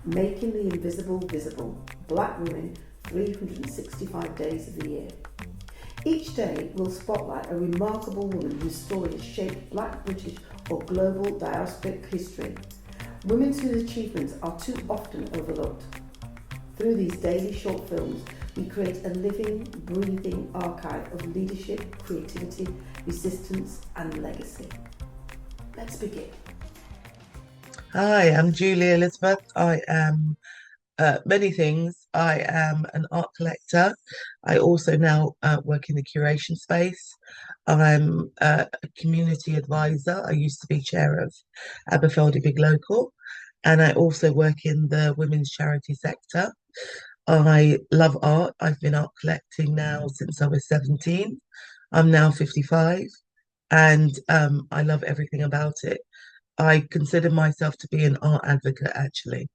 Making the Invisible Visible, Black Women 365 Days of the Year. Each day will spotlight a remarkable woman whose story has shaped Black, British or global diasporic history. Women whose achievements are too often overlooked. Through these daily short films, we create a living, breathing archive of leadership, creativity, resistance and legacy. Let's begin. Hi, I'm Julie Elizabeth. I am many things. I am an art collector. I also now work in the curation space. I'm a community advisor. I used to be chair of Aberfeldy Big Local, and I also work in the women's charity sector. I love art. I've been art collecting now since I was 17. I'm now 55, and I love everything about it. I consider myself to be an art advocate, actually.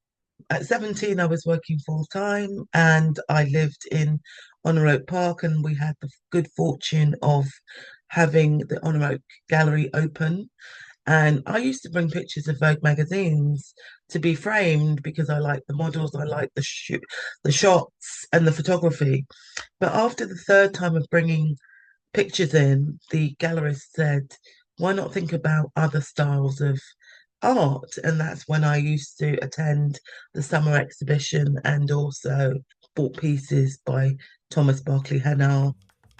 At 17, I was working full time and I lived in Honor Oak Park, and we had the good fortune of having the Honor Oak Gallery open. And I used to bring pictures of Vogue magazines to be framed because I like the models, I like the shots and the photography. But after the third time of bringing pictures in, the gallerist said, why not think about other styles of art? And that's when I used to attend the summer exhibition and also bought pieces by Thomas Barclay Hannah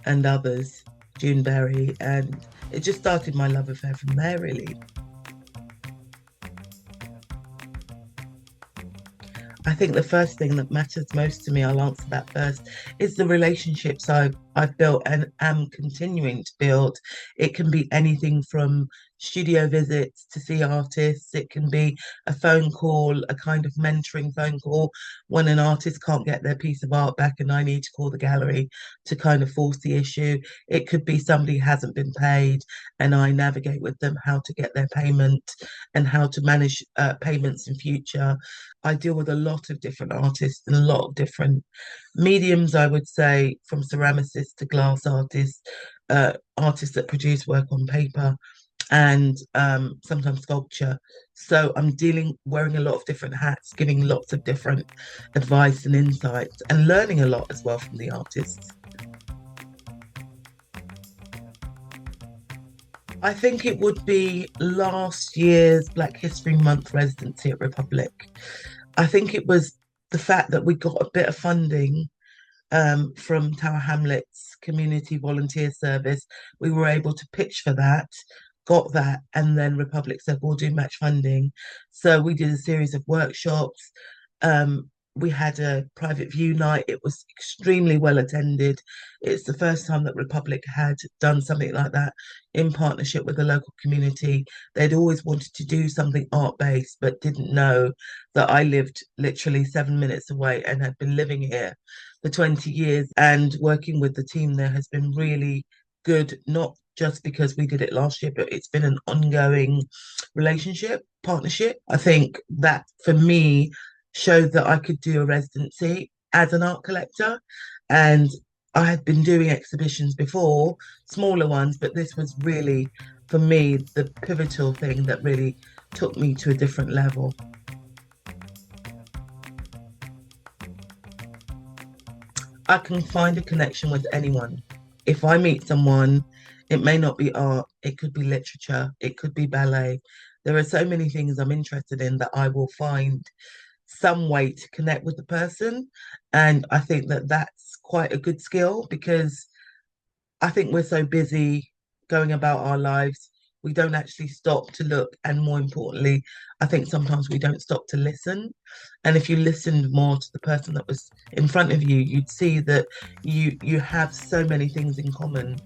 and others, June Berry, and it just started my love affair from there, really. I think the first thing that matters most to me, I'll answer that first, is the relationships I've built and am continuing to build. It can be anything from studio visits to see artists. It can be a phone call, a kind of mentoring phone call when an artist can't get their piece of art back and I need to call the gallery to kind of force the issue. It could be somebody hasn't been paid and I navigate with them how to get their payment and how to manage payments in future. I deal with a lot of different artists and a lot of different mediums, I would say, from ceramicists to glass artists, artists that produce work on paper and sometimes sculpture. So I'm wearing a lot of different hats, giving lots of different advice and insights and learning a lot as well from the artists. I think it would be last year's Black History Month residency at Republic. I think it was the fact that we got a bit of funding from Tower Hamlets Community Volunteer Service. We were able to pitch for that, got that, and then Republic said, we'll do match funding. So we did a series of workshops. We had a private view night. It was extremely well attended. It's the first time that Republic had done something like that in partnership with the local community. They'd always wanted to do something art-based, but didn't know that I lived literally 7 minutes away and had been living here for 20 years. And working with the team there has been really good, not just because we did it last year, but it's been an ongoing partnership. I think that for me showed that I could do a residency as an art collector. And I had been doing exhibitions before, smaller ones, but this was really, for me, the pivotal thing that really took me to a different level. I can find a connection with anyone. If I meet someone, it may not be art, it could be literature, it could be ballet. There are so many things I'm interested in that I will find some way to connect with the person. And I think that that's quite a good skill because I think we're so busy going about our lives, we don't actually stop to look. And more importantly, I think sometimes we don't stop to listen. And if you listened more to the person that was in front of you, you'd see that you have so many things in common.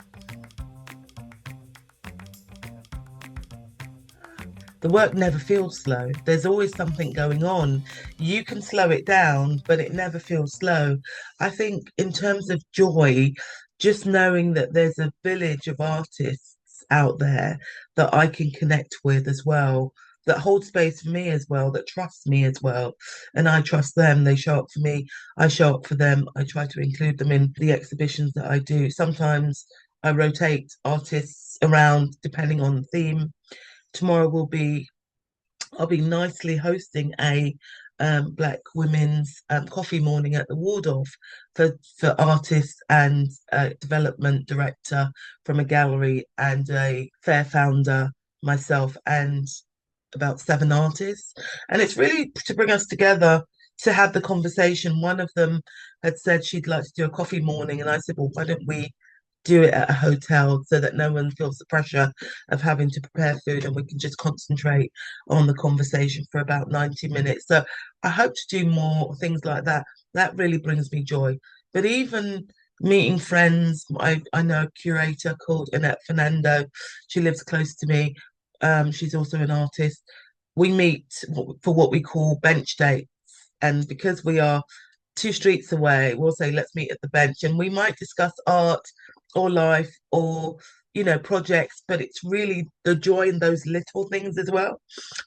The work never feels slow. There's always something going on. You can slow it down, but it never feels slow. I think, in terms of joy, just knowing that there's a village of artists out there that I can connect with as well, that hold space for me as well, that trust me as well. And I trust them. They show up for me. I show up for them. I try to include them in the exhibitions that I do. Sometimes I rotate artists around depending on the theme. Tomorrow will be I'll be nicely hosting a Black women's coffee morning at the Waldorf for artists and development director from a gallery and a fair founder, myself, and about 7 artists. And it's really to bring us together to have the conversation. One of them had said she'd like to do a coffee morning, and I said, well, why don't we do it at a hotel so that no one feels the pressure of having to prepare food and we can just concentrate on the conversation for about 90 minutes. So I hope to do more things like that. That really brings me joy. But even meeting friends, I know a curator called Annette Fernando. She lives close to me. She's also an artist. We meet for what we call bench dates. And because we are 2 streets away, we'll say, let's meet at the bench. And we might discuss art or life or, projects, but it's really the joy in those little things as well,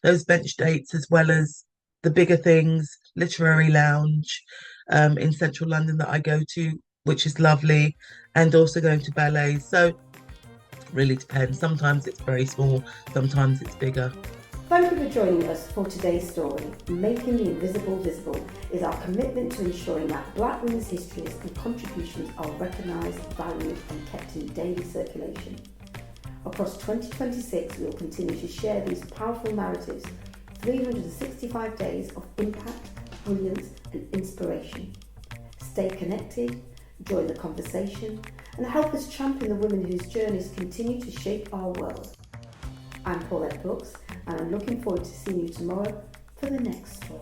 those bench dates, as well as the bigger things, literary lounge in central London that I go to, which is lovely, and also going to ballets. So really depends. Sometimes it's very small, sometimes it's bigger. Thank you for joining us for today's story. Making the Invisible Visible is our commitment to ensuring that Black women's histories and contributions are recognised, valued and kept in daily circulation. Across 2026, we will continue to share these powerful narratives, 365 days of impact, brilliance and inspiration. Stay connected, join the conversation and help us champion the women whose journeys continue to shape our world. I'm Paulette Brooks and I'm looking forward to seeing you tomorrow for the next story.